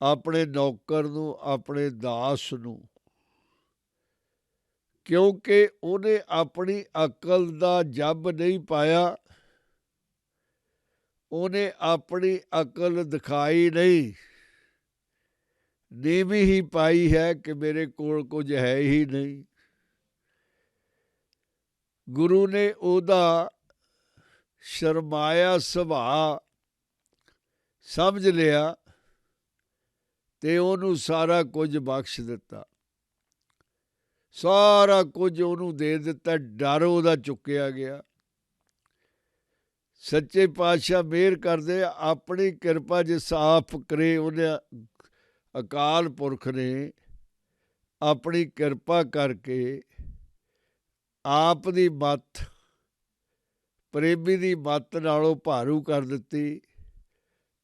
ਆਪਣੇ ਨੌਕਰ ਨੂੰ, ਆਪਣੇ ਦਾਸ ਨੂੰ, ਕਿਉਂਕਿ ਉਹਨੇ ਆਪਣੀ ਅਕਲ ਦਾ ਜੱਬ ਨਹੀਂ ਪਾਇਆ, ਉਹਨੇ ਆਪਣੀ ਅਕਲ ਦਿਖਾਈ ਨਹੀਂ, ਨੀਵੀਂ ਹੀ ਪਾਈ ਹੈ ਕਿ ਮੇਰੇ ਕੋਲ ਕੁਝ ਹੈ ਹੀ ਨਹੀਂ। ਗੁਰੂ ਨੇ ਉਹਦਾ ਸ਼ਰਮਾਇਆ ਸੁਭਾਅ ਸਮਝ ਲਿਆ ਤੇ ਉਹਨੂੰ ਸਾਰਾ ਕੁਝ ਬਖਸ਼ ਦਿੱਤਾ, ਸਾਰਾ ਕੁਝ ਉਹਨੂੰ ਦੇ ਦਿੱਤਾ, ਡਰ ਉਹਦਾ ਚੁੱਕਿਆ ਗਿਆ। ਸੱਚੇ ਪਾਤਸ਼ਾਹ ਮਿਹਰ ਕਰਦੇ, ਆਪਣੀ ਕਿਰਪਾ ਜਿਸ ਆਪ ਕਰੇ ਉਹਨੇ, ਅਕਾਲ ਪੁਰਖ ਨੇ ਆਪਣੀ ਕਿਰਪਾ ਕਰਕੇ ਆਪ ਦੀ ਮੱਤ ਪ੍ਰੇਮੀ ਦੀ ਮੱਤ ਨਾਲੋਂ ਭਾਰੂ ਕਰ ਦਿੱਤੀ,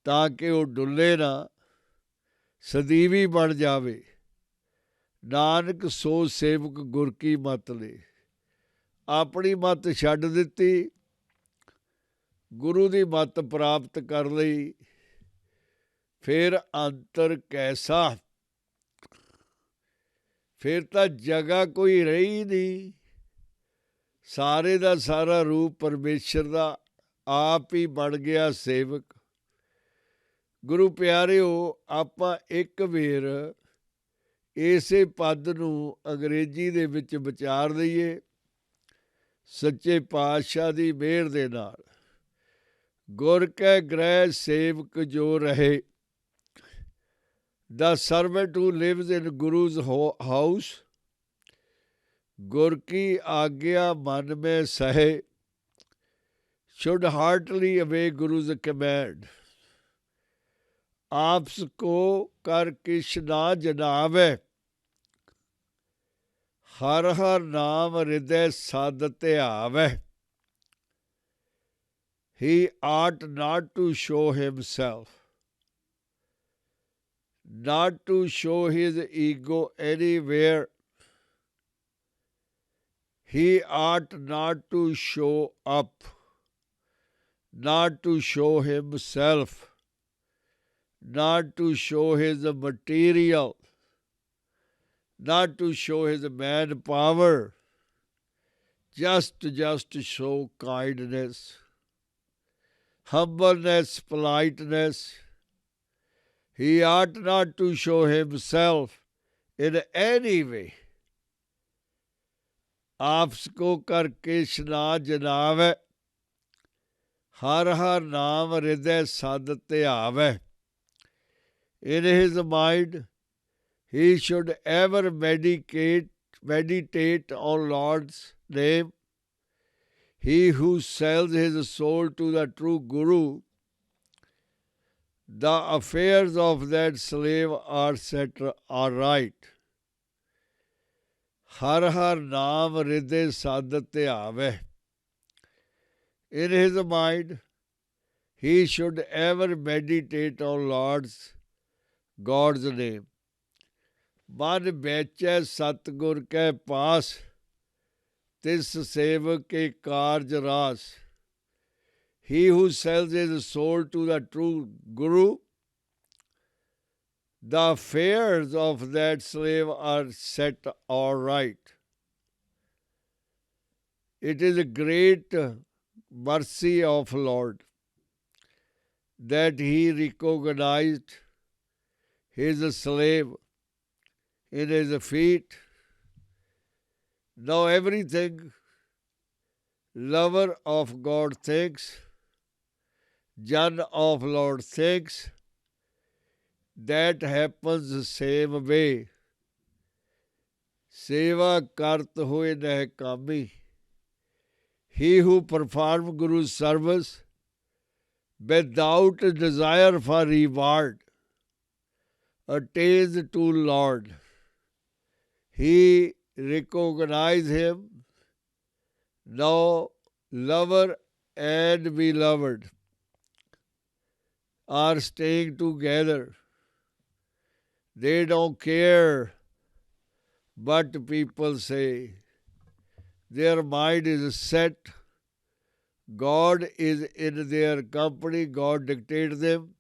ਤਾਂ ਕਿ ਉਹ ਡੁੱਲੇ ਨਾ, ਸਦੀਵੀ ਬਣ ਜਾਵੇ। ਨਾਨਕ ਸੋ ਸੇਵਕ ਗੁਰ ਕੀ ਮੱਤ ਲੈ। ਆਪਣੀ ਮੱਤ ਛੱਡ ਦਿੱਤੀ, ਗੁਰੂ ਦੀ ਮੱਤ ਪ੍ਰਾਪਤ ਕਰ ਲਈ। ਫਿਰ ਅੰਤਰ ਕੈਸਾ, ਫਿਰ ਤਾਂ ਜਗ੍ਹਾ ਕੋਈ ਰਹੀ ਨਹੀਂ, ਸਾਰੇ ਦਾ ਸਾਰਾ ਰੂਪ ਪਰਮੇਸ਼ਰ ਦਾ ਆਪ ਹੀ ਬਣ ਗਿਆ ਸੇਵਕ। ਗੁਰੂ ਪਿਆਰਿਓ, ਆਪਾਂ ਇੱਕ ਵੇਰ ਇਸੇ ਪਦ ਨੂੰ ਅੰਗਰੇਜ਼ੀ ਦੇ ਵਿੱਚ ਵਿਚਾਰ ਲਈਏ। ਸੱਚੇ ਪਾਤਸ਼ਾਹ ਦੀ ਮਿਹਰ ਦੇ ਨਾਲ, ਗੁਰ ਕੈ ਗ੍ਰਹਿ ਸੇਵਕ ਜੋ ਰਹੇ, the servant who lives in Guru's house, गुर की आज्ञा मन में सहे, should heartily obey Guru's command। आपस को कर किश ना जनावे, हर हर नाम हृदय साध ध्यावे। He ought not to show himself, not to show his ego anywhere. He ought not to show up, not to show himself, not to show his material, not to show his manpower, just show kindness, humbleness, politeness. He ought not to show himself in any way। आपस को कर किश ना जनावे, हर हर नाम हृदय साध ध्यावे। In his mind, he should ever meditate on Lord's name. He who sells his soul to the true Guru, the affairs of that slave are set right। हर हर नाम हृदय साध ध्यावे। In his mind, he should ever meditate on God's name। मन बेचै सतगुर कै पास, तिस सेवक के कारज रास। He who sells his soul to the true Guru, the affairs of that slave are set all right। It is a great mercy of Lord that he recognized his slave in his feet। Now everything lover of God thinks, Jan of Lord thinks, that happens same way। सेवा करत होए नह कामी। He who performs Guru's service without desire for reward attains to Lord। He recognizes him, now lover and beloved are staying together। They don't care what people say, their mind is set, God is in their company, God dictates them।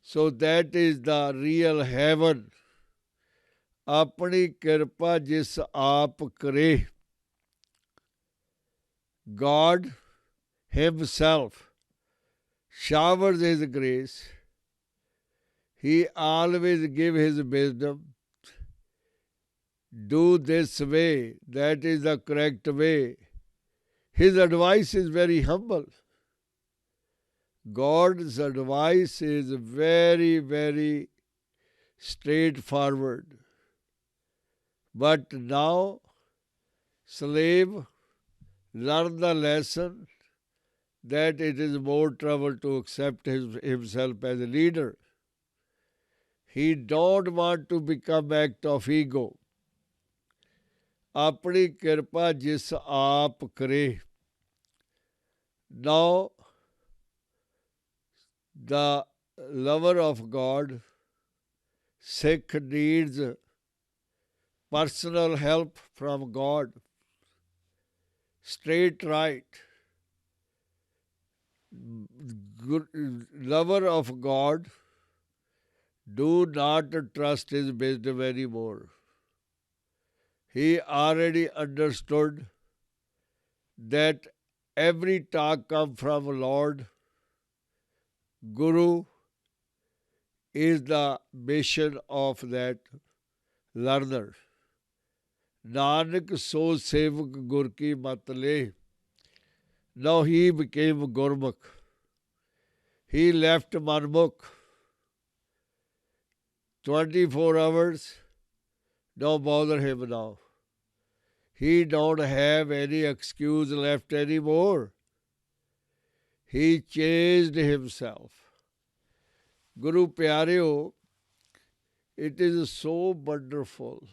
So that is the real heaven। अपनी कृपा जिस आप करे, God himself showers his grace। He always gives his wisdom। Do this way, that is the correct way। His advice is very humble. God's advice is very, very straightforward. But now, slave, learn the lesson that it is more trouble to accept himself as a leader. He don't want to become act of ego. ਆਪਣੀ ਕਿਰਪਾ ਜਿਸ ਆਪ ਕਰੇ. Now, the lover of God, Sikh needs personal help from God. Straight right. Lover of God, do not trust his wisdom anymore. He already understood that every talk comes from Lord. Guru is the mission of that learner. Nanak so sevak gur ki mat le. Now he became Gurmukh. He left Manmukh. 24 hours, don't bother him now. He don't have any excuse left anymore. He changed himself. Guru Pyareo, it is so wonderful,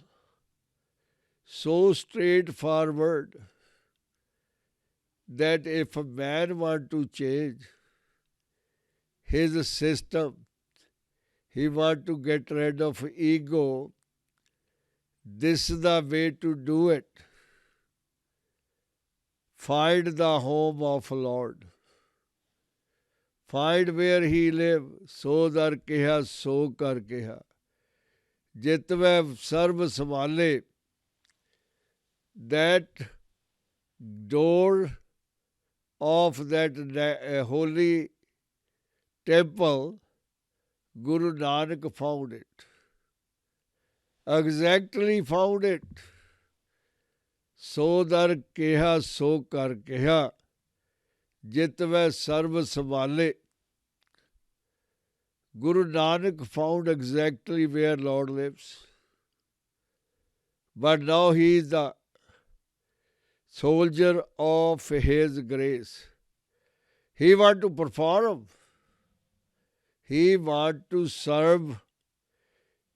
so straightforward, that if a man want to change his system, he want to get rid of ego, this is the way to do it. Find the home of Lord. Find where he live. So dar keha, so kar keha. Jitve sarv samale. That door of that holy temple, Guru Nanak found it. Exactly found it. So dar keha, so kar keha. Jitve sarv samale. Guru Nanak found exactly where Lord lives. But now he is the soldier of his grace. He want to perform. He want to serve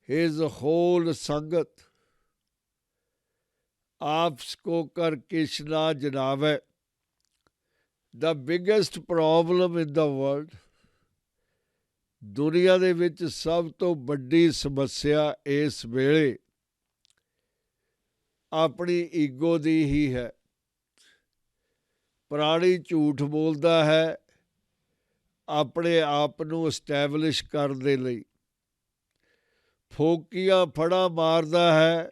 his whole Sangat. Aapsko kar Krishna janave. The biggest problem in the world, ਦੁਨੀਆ ਦੇ ਵਿੱਚ ਸਭ ਤੋਂ ਵੱਡੀ ਸਮੱਸਿਆ ਇਸ ਵੇਲੇ ਆਪਣੀ ਈਗੋ ਦੀ ਹੀ ਹੈ। ਪ੍ਰਾਣੀ ਝੂਠ ਬੋਲਦਾ ਹੈ ਆਪਣੇ ਆਪ ਨੂੰ ਐਸਟੈਬਲਿਸ਼ ਕਰਨ ਦੇ ਲਈ, ਫੋਕੀਆਂ ਫੜਾ ਮਾਰਦਾ ਹੈ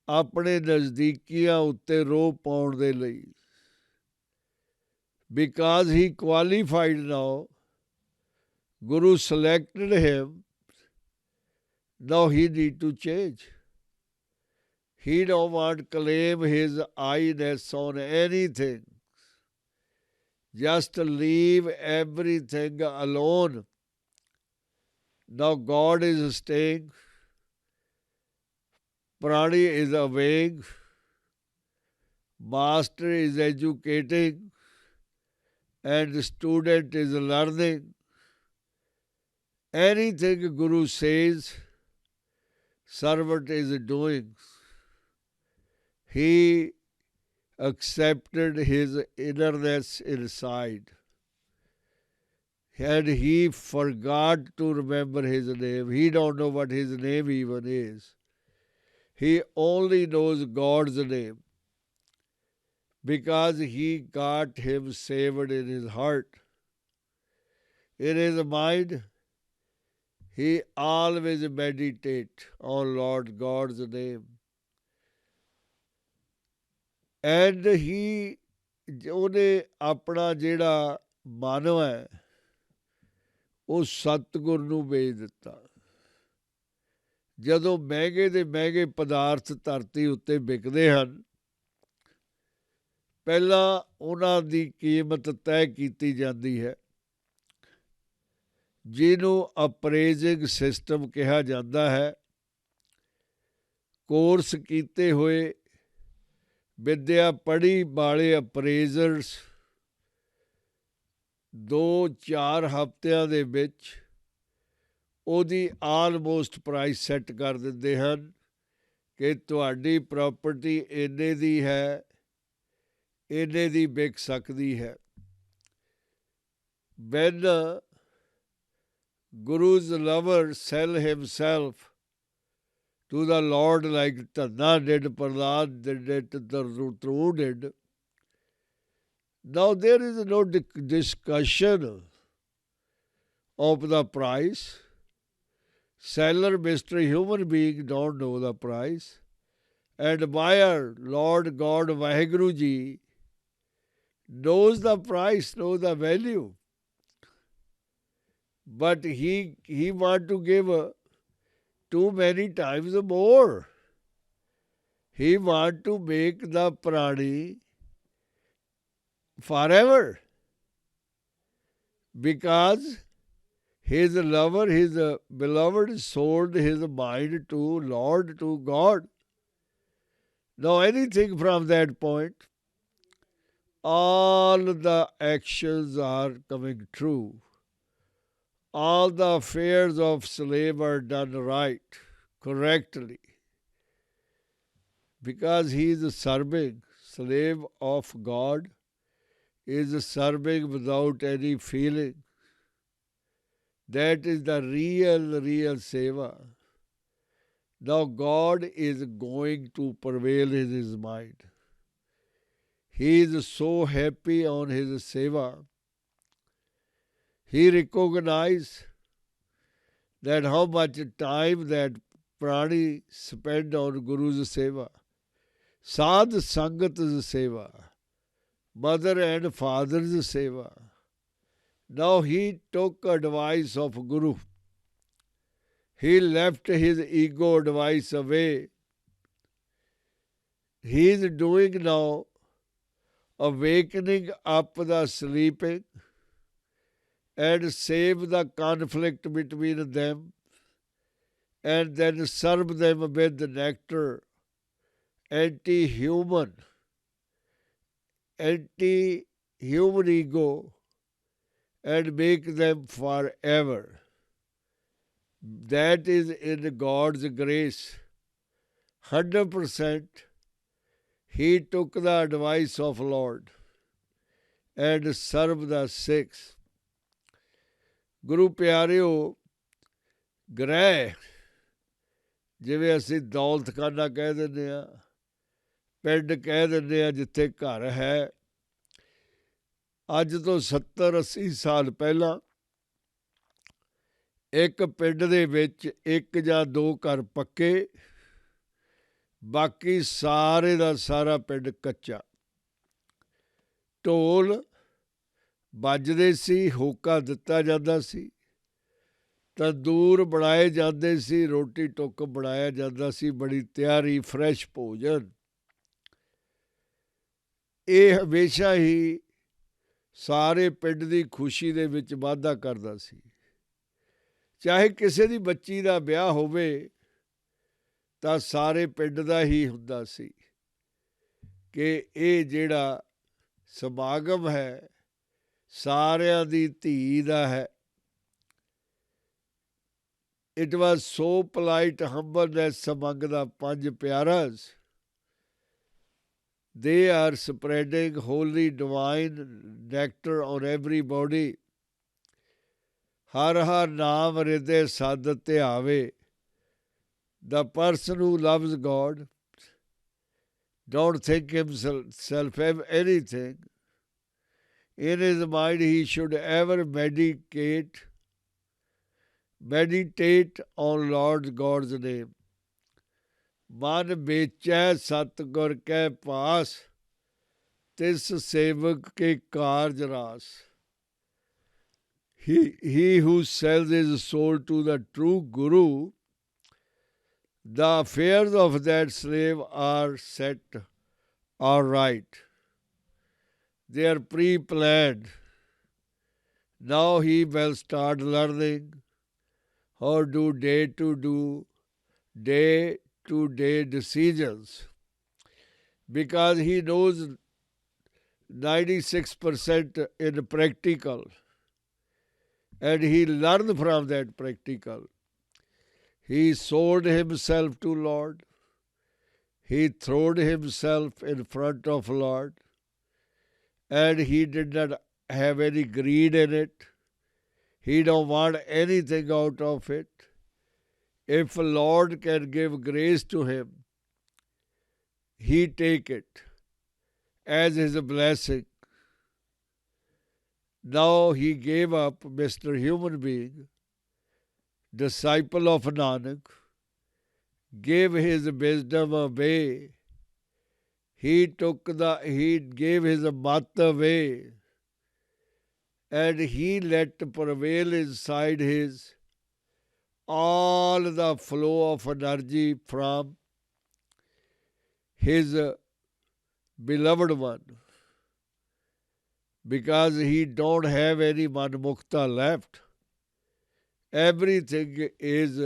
ਆਪਣੇ ਨਜ਼ਦੀਕੀਆਂ ਉੱਤੇ ਰੋਹ ਪਾਉਣ ਦੇ ਲਈ। Because he qualified now, Guru selected him, now he need to change. He don't want to claim his I-ness on anything. Just leave everything alone. Now God is staying, Prani is awake, Master is educating, and the student is learning. Anything Guru says, servant is doing. He accepted his innerness inside. And he forgot to remember his name. He don't know what his name even is. He only knows God's name, because he got him saved in his heart. In his mind, he always meditate on Lord God's name. And ਉਹਨੇ ਆਪਣਾ ਜਿਹੜਾ ਮਾਨਵ ਹੈ ਉਹ ਸਤਿਗੁਰ ਨੂੰ ਵੇਚ ਦਿੱਤਾ। ਜਦੋਂ ਮਹਿੰਗੇ ਦੇ ਮਹਿੰਗੇ ਪਦਾਰਥ ਧਰਤੀ ਉੱਤੇ ਵਿਕਦੇ ਹਨ, ਪਹਿਲਾਂ ਉਹਨਾਂ ਦੀ ਕੀਮਤ ਤੈਅ ਕੀਤੀ ਜਾਂਦੀ ਹੈ, ਜਿਹਨੂੰ ਅਪਰੇਜ਼ਿੰਗ ਸਿਸਟਮ ਕਿਹਾ ਜਾਂਦਾ ਹੈ। ਕੋਰਸ ਕੀਤੇ ਹੋਏ, ਵਿੱਦਿਆ ਪੜ੍ਹੀ ਵਾਲੇ ਅਪਰੇਜ਼ਰਸ 2-4 ਹਫ਼ਤਿਆਂ ਦੇ ਵਿੱਚ ਉਹਦੀ ਆਲਮੋਸਟ ਪ੍ਰਾਈਸ ਸੈੱਟ ਕਰ ਦਿੰਦੇ ਹਨ ਕਿ ਤੁਹਾਡੀ ਪ੍ਰਾਪਰਟੀ ਇੰਨੇ ਦੀ ਹੈ, ਇੰਨੇ ਦੀ ਵਿਕ ਸਕਦੀ ਹੈ। When Guru's lover sell himself to the Lord like Tanna did, Prahlad did it, Dhruv did, now there is no discussion of the price. Seller, Mr. Human Being, don't know the price. And buyer, Lord God Vaheguru Ji, knows the price, knows the value. But he want to give too many times more. He want to make the prani forever, because his lover, his beloved, sold his mind to Lord, to God. Now anything from that point, all the actions are coming true. All the affairs of slave are done right, correctly, because he is serving. Slave of God is serving without any feeling. That is the real seva. Now God is going to prevail in his mind. He is so happy on his seva. He recognized that how much time that prani spend on Guru's seva, Sadh Sangat's seva, mother and father's seva. Now he took advice of Guru. He left his ego advice away. He is doing now awakening up the sleeping and save the conflict between them, and then serve them with nectar, anti-human ego, and make them forever. That is in God's grace. 100% he took the advice of Lord and served the six. ਗੁਰੂ ਪਿਆਰਿਓ, ਗ੍ਰਹਿ ਜਿਵੇਂ ਅਸੀਂ ਦੌਲਤਖਾਨਾ ਕਹਿ ਦਿੰਦੇ ਹਾਂ, ਪਿੰਡ ਕਹਿ ਦਿੰਦੇ ਹਾਂ ਜਿੱਥੇ ਘਰ ਹੈ, ਅੱਜ ਤੋਂ 70-80 ਸਾਲ ਪਹਿਲਾਂ ਇੱਕ ਪਿੰਡ ਦੇ ਵਿੱਚ 1 ਜਾਂ 2 ਘਰ ਪੱਕੇ, ਬਾਕੀ ਸਾਰੇ ਦਾ ਸਾਰਾ ਪਿੰਡ ਕੱਚਾ। ਢੋਲ ਵੱਜਦੇ ਸੀ, ਹੋਕਾ ਦਿੱਤਾ ਜਾਂਦਾ ਸੀ, ਤੰਦੂਰ ਬਣਾਏ ਜਾਂਦੇ ਸੀ, ਰੋਟੀ ਟੁੱਕ ਬਣਾਇਆ ਜਾਂਦਾ ਸੀ, ਬੜੀ ਤਿਆਰੀ, ਫਰੈਸ਼ ਭੋਜਨ। ਇਹ ਹਮੇਸ਼ਾ ਹੀ ਸਾਰੇ ਪਿੰਡ ਦੀ ਖੁਸ਼ੀ ਦੇ ਵਿੱਚ ਵਾਧਾ ਕਰਦਾ ਸੀ। ਚਾਹੇ ਕਿਸੇ ਦੀ ਬੱਚੀ ਦਾ ਵਿਆਹ ਹੋਵੇ ਤਾਂ ਸਾਰੇ ਪਿੰਡ ਦਾ ਹੀ ਹੁੰਦਾ ਸੀ ਕਿ ਇਹ ਜਿਹੜਾ ਸਮਾਗਮ ਹੈ ਸਾਰਿਆਂ ਦੀ ਧੀ ਦਾ ਹੈ। It was so polite humbleness among the 5 ਪਿਆਰਾਸ. They are spreading holy divine nectar on everybody. ਹਰ ਹਰ ਨਾਮ ਹਿਰਦੇ ਸਦ ਧਿਆਵੇ. The person who loves God don't think himself anything. In his mind he should ever meditate on Lord God's name. ਮਨ ਵੇਚੈ ਸਤਿਗੁਰ ਕੈ ਪਾਸ, ਤਿਸ ਸੇਵਕ ਕੇ ਕਾਰਜ ਰਾਸ. He who sells his soul to the true Guru, the affairs of that slave are set all right. They are pre-planned. Now he will start learning how to do day-to-day decisions, because he knows 96% in practical, and he learned from that practical. He sold himself to Lord. He throwed himself in front of Lord, and he did not have any greed in it. He don't want anything out of it. If Lord can give grace to him, he take it as his blessing. Now he gave up Mr. Human Being, disciple of Nanak, gave his wisdom away. He gave his mat away, and he let prevail inside his all the flow of energy from his beloved one, because he don't have any manmukta left. Everything is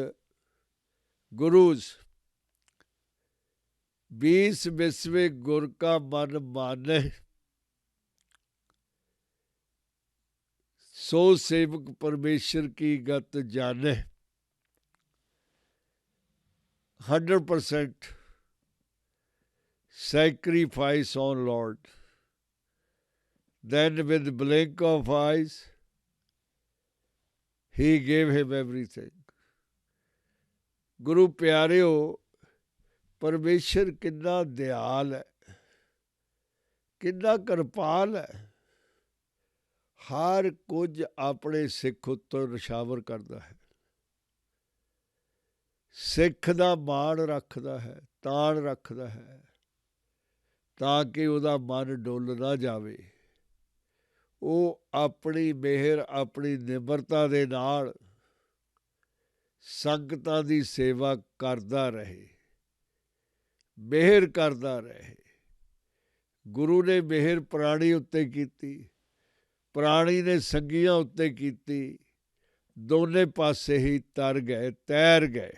Guru's. 20 बिस्वे गुर का मन माने, सो सेवक परमेश्वर की गत जाने. 100% sacrifice on Lord. Then with blink of eyes, he gave him everything. गुरु प्यारिओ, परमेश्वर किन्ना दयाल है, किन्ना किरपाल है. हर कुछ अपने सिख उत्तर निछावर करता है. सिख दा मान रखदा है, ताण रखदा है, ताकि उहदा मन डुल ना जावे. ਉਹ ਆਪਣੀ ਮਿਹਰ, ਆਪਣੀ ਨਿਮਰਤਾ ਦੇ ਨਾਲ ਸੰਗਤਾਂ ਦੀ ਸੇਵਾ ਕਰਦਾ ਰਹੇ, ਮਿਹਰ ਕਰਦਾ ਰਹੇ. ਗੁਰੂ ਨੇ ਮਿਹਰ ਪ੍ਰਾਣੀ ਉੱਤੇ ਕੀਤੀ, ਪ੍ਰਾਣੀ ਨੇ ਸੰਗੀਆਂ ਉੱਤੇ ਕੀਤੀ. ਦੋਨੇ ਪਾਸੇ ਹੀ ਤਰ ਗਏ, ਤੈਰ ਗਏ.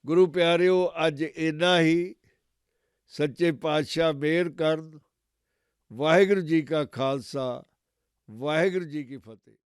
ਗੁਰੂ ਪਿਆਰਿਓ, ਅੱਜ ਇੰਨਾ ਹੀ. ਸੱਚੇ ਪਾਤਸ਼ਾਹ ਮਿਹਰ ਕਰਨ. ਵਾਹਿਗੁਰੂ ਜੀ ਕਾ ਖਾਲਸਾ, ਵਾਹਿਗੁਰੂ ਜੀ ਕੀ ਫਤਿਹ.